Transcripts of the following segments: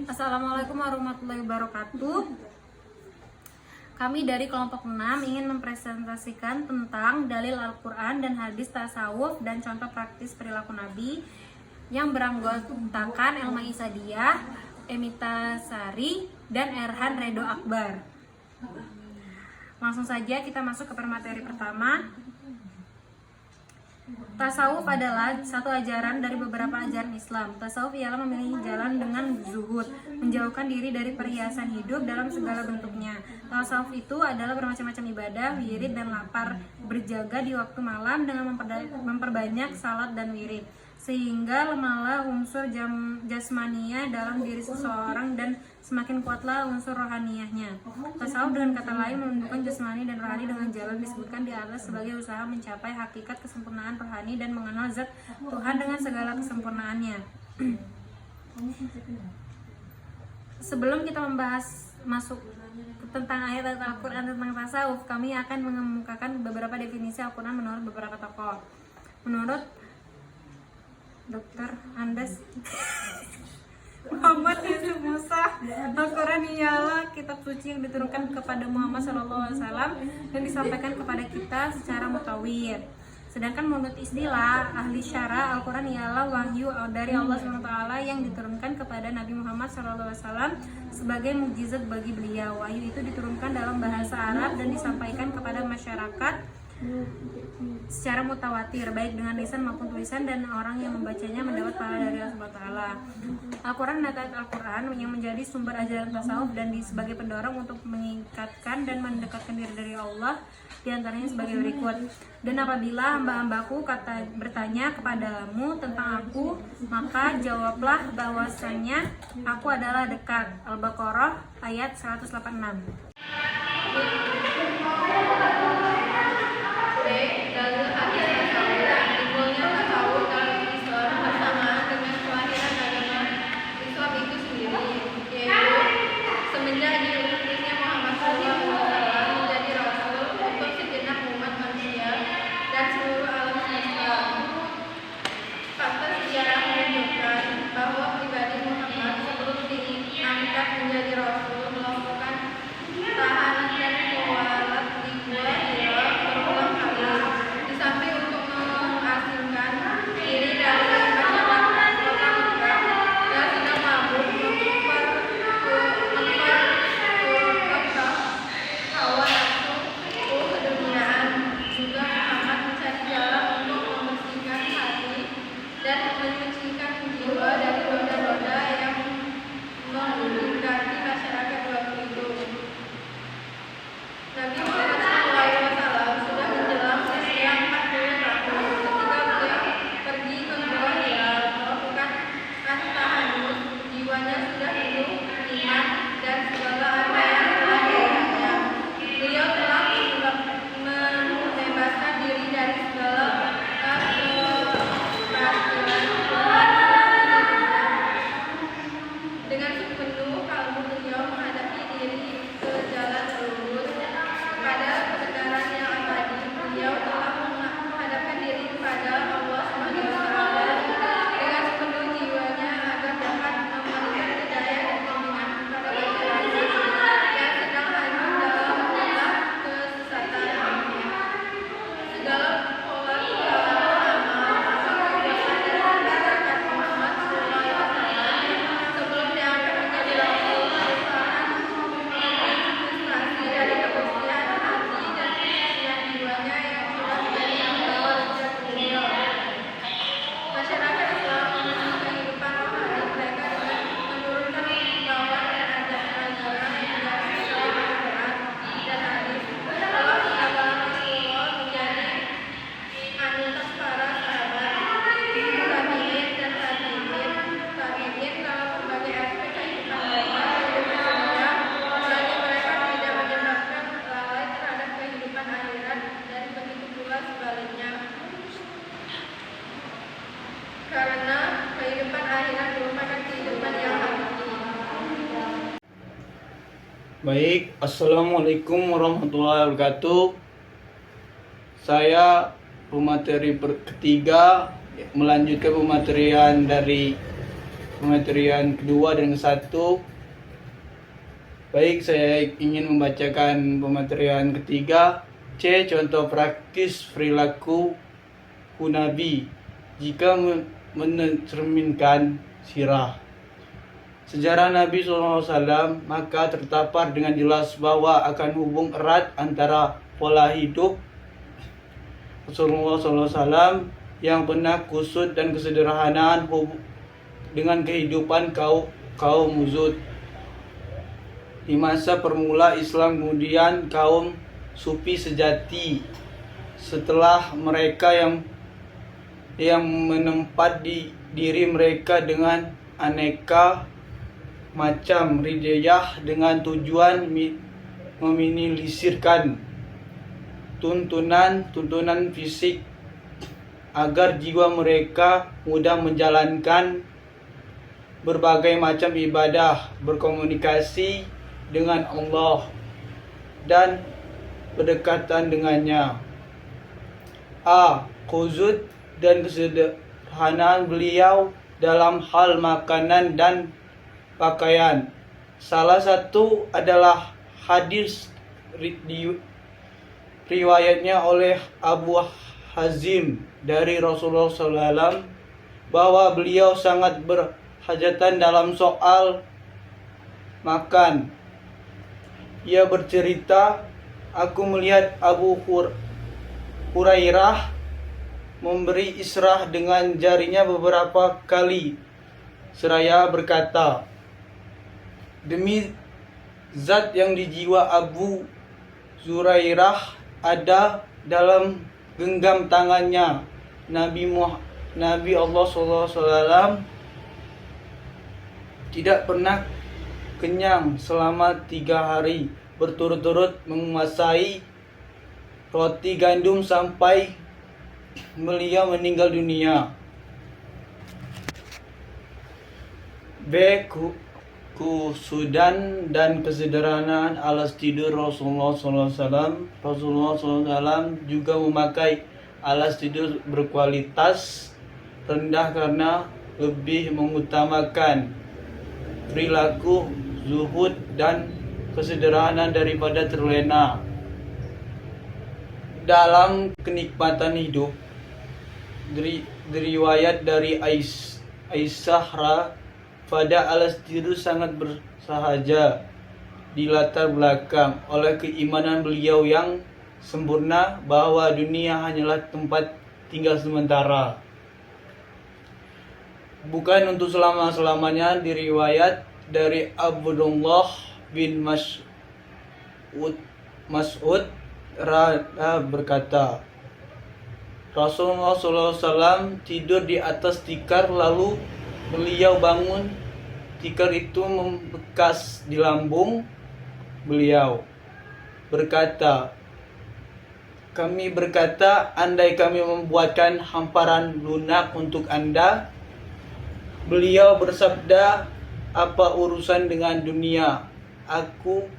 Assalamualaikum warahmatullahi wabarakatuh. Kami dari kelompok 6 ingin mempresentasikan tentang dalil Al-Quran dan hadis tasawuf dan contoh praktis perilaku Nabi yang beranggotakan Elma Isadiah, Emita Sari, dan Erhan Redo Akbar. Langsung saja kita masuk ke materi pertama. Tasawuf adalah satu ajaran dari beberapa ajaran Islam. Tasawuf ialah memilih jalan dengan zuhud, menjauhkan diri dari perhiasan hidup dalam segala bentuknya. Tasawuf itu adalah bermacam-macam ibadah, wirid dan lapar, berjaga di waktu malam dengan memperbanyak salat dan wirid, sehingga lemahlah unsur jasmaninya dalam diri seseorang dan semakin kuatlah unsur rohaniyahnya. Tasawuf dengan kata lain menundukkan jasmani dan rohani dengan jalan disebutkan di atas sebagai usaha mencapai hakikat kesempurnaan rohani dan mengenal zat Tuhan dengan segala kesempurnaannya. Sebelum kita membahas masuk tentang ayat Al-Quran tentang tasawuf, kami akan mengemukakan beberapa definisi Al-Quran menurut beberapa tokoh. Menurut Dr. Andes Muhammad Yusuf Musa, Al-Quran ialah kitab suci yang diturunkan kepada Muhammad SAW dan disampaikan kepada kita secara mutawir. Sedangkan menurut istilah ahli syara, Al-Quran ialah wahyu dari Allah SWT yang diturunkan kepada Nabi Muhammad SAW sebagai mukjizat bagi beliau. Wahyu itu diturunkan dalam bahasa Arab dan disampaikan kepada masyarakat secara mutawatir, baik dengan lisan maupun tulisan, dan orang yang membacanya mendapat pahala dari Allah SWT. Al-Quran dan ayat Al-Quran yang menjadi sumber ajaran tasawuf dan sebagai pendorong untuk meningkatkan dan mendekatkan diri dari Allah, diantaranya sebagai berikut. Dan apabila hamba-hambaku bertanya kepadamu tentang aku, maka jawablah bahwasannya aku adalah dekat. Al-Baqarah ayat 186. Baik, Assalamualaikum warahmatullahi wabarakatuh. Saya pemateri ketiga melanjutkan pematerian dari pematerian kedua dan ke-1. Baik, saya ingin membacakan pematerian ketiga. C. Contoh praktis perilaku Nabi jika mencerminkan sirah sejarah Nabi SAW, maka tertapar dengan jelas bahwa akan hubung erat antara pola hidup Rasulullah SAW yang penuh kusut dan kesederhanaan dengan kehidupan kaum Muzud di masa permula Islam, kemudian kaum Sufi sejati setelah mereka yang menempat diri mereka dengan aneka macam ridayah dengan tujuan meminimalisirkan tuntunan fisik agar jiwa mereka mudah menjalankan berbagai macam ibadah, berkomunikasi dengan Allah dan berdekatan dengannya. A. Khuzud dan kesederhanaan beliau dalam hal makanan dan pakaian. Salah satu adalah hadis riwayatnya oleh Abu Hazim dari Rasulullah SAW bahwa beliau sangat berhajatan dalam soal makan. Ia bercerita, aku melihat Abu Hurairah memberi israh dengan jarinya beberapa kali seraya berkata, demi zat yang di jiwa Abu Hurairah ada dalam genggam tangannya Nabi Allah SAW tidak pernah kenyang selama 3 hari berturut-turut menguasai roti gandum sampai beliau meninggal dunia. B. Kusudan dan kesederhanaan alas tidur Rasulullah SAW. Rasulullah SAW juga memakai alas tidur berkualitas rendah karena lebih mengutamakan perilaku zuhud dan kesederhanaan daripada terlena dalam kenikmatan hidup. Diriwayat dari Aisyah pada alas tidur sangat bersahaja di latar belakang oleh keimanan beliau yang sempurna bahwa dunia hanyalah tempat tinggal sementara, bukan untuk selama-lamanya. Diriwayat dari Abdullah bin Mas'ud berkata, Rasulullah SAW tidur di atas tikar, lalu beliau bangun, tikar itu membekas di lambung beliau. Kami berkata, andai kami membuatkan hamparan lunak untuk Anda. Beliau bersabda, apa urusan dengan dunia? Aku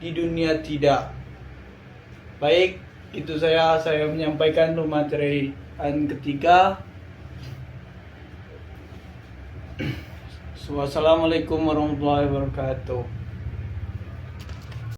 di dunia tidak. Baik, itu saya menyampaikan materi ketiga. Wassalamualaikum warahmatullahi wabarakatuh.